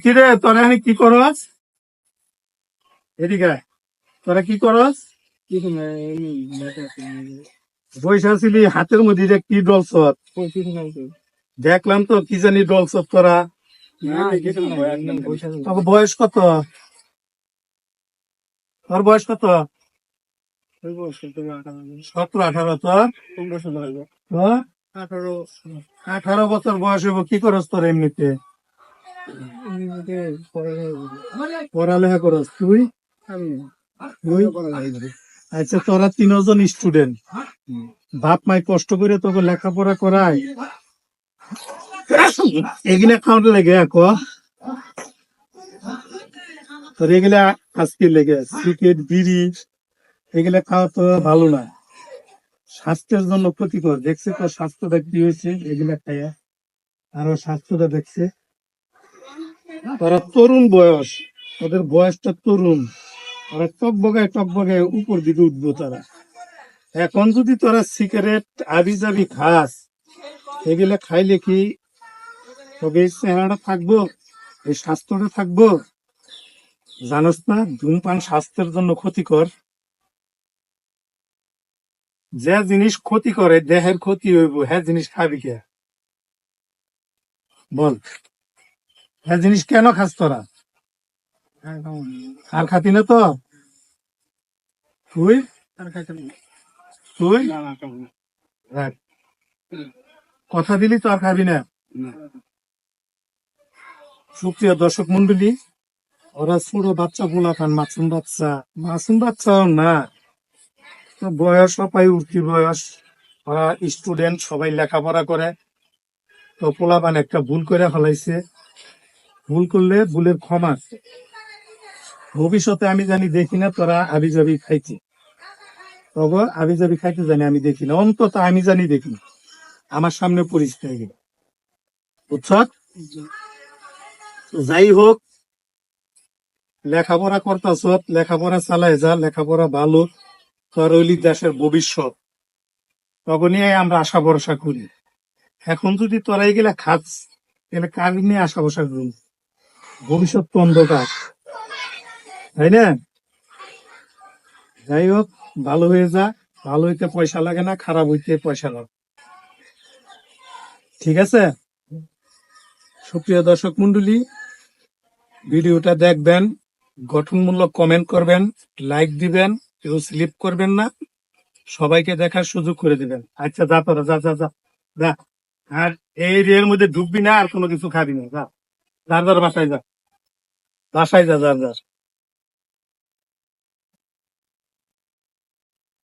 কিরে তোরা এখানে কি করস? এদিকে আয়। তোরা কি করস? বৈশা ছিলি হাতের মধ্যে যে কি ডলছ? দেখলাম তো কি জানি ডলছ তোরা। তোর বয়স কত? তোর বয়স কত? 17-18 তোর? তোর? 18 বছর বয়স হইব, কি করস তোর এমনিতে? পড়ালেখা করস তুই? তুই? আচ্ছা, তোরা 3জন স্টুডেন্ট, বাপ মাই কষ্ট করে তোকে লেখাপড়া করায়, এগুলা খাওয়ার লেগে তোর এগুলা আজকে লেগে সিগারেট বিড়ি এগুলা খাওয়া তো ভালো না, স্বাস্থ্যের জন্য ক্ষতিকর। দেখছে তোর স্বাস্থ্যটা কি হয়েছে এগুলা খাইয়া, আরো স্বাস্থ্যটা দেখছে। তোরা তরুণ বয়স, তোদের বয়সটা তরুণ, ওরা টকবগায় উপর দিকে উঠবো তারা। এখন যদি তোরা সিগারেট আবি যাবি খাস, এগুলা খাইলে কি তবে এই চেহারাটা থাকবো, এই স্বাস্থ্যটা থাকবো? জানোস না ধূমপান স্বাস্থ্যের জন্য ক্ষতিকর? যে জিনিস ক্ষতি করে, দেহের ক্ষতি হইব, হ্যাঁ জিনিস খাবি কে? বল, হ্যাঁ জিনিস কেন খাস তোরা? আর খাতি না তো? তুই তুই রাখ। কথা দিলি তো আর খাবি না। সুপ্রিয় দর্শক মন্ডলী, ওরা ছোট বাচ্চা পোলা খান, মাসুম বাচ্চাও না, তো বয়স সবাই উঠতি বয়স, ওরা স্টুডেন্ট, সবাই লেখাপড়া করে। তো পোলাপান একটা ভুল করে ফেলাইছে, ভুল করলে ভুলের ক্ষমা আছে। ভবিষ্যতে আমি জানি দেখি না তোরা আবি যাবি খাইতে, তবে আবি যাবি খাইতে জানি আমি দেখি না, অন্তত আমি জানি দেখি না, আমার সামনে পরিস্থিতি গেল। বুঝছ? যাই হোক, লেখাপড়া করতেছ, লেখাপড়া চালায় যা, লেখাপড়া ভালো, তোর ওইলি দেশের ভবিষ্যৎ, তখনই আমরা আশা ভরসা করি। এখন যদি তোরা এগুলা খাস, তাহলে কার নিয়ে আশা ভরসা করুন? ভবিষ্যৎ তো অন্ধকার, তাই না? যাই হোক, ভালো হয়ে যা, ভালো হইতে পয়সা লাগে না, খারাপ হইতে পয়সা লাগে। ঠিক আছে? সুপ্রিয় দর্শক মন্ডলী, ভিডিওটা দেখবেন, গঠনমূলক কমেন্ট করবেন, লাইক দিবেন, কেউ স্লিপ করবেন না, সবাইকে দেখার সুযোগ করে দিবেন। আচ্ছা যা তোরা, যা যা যা যা। আর এই এরিয়ার মধ্যে ঢুকবি না, আর কোনো কিছু খাবি না, যা, যার যার বাসায় যা, বাসায় যা, যার যার।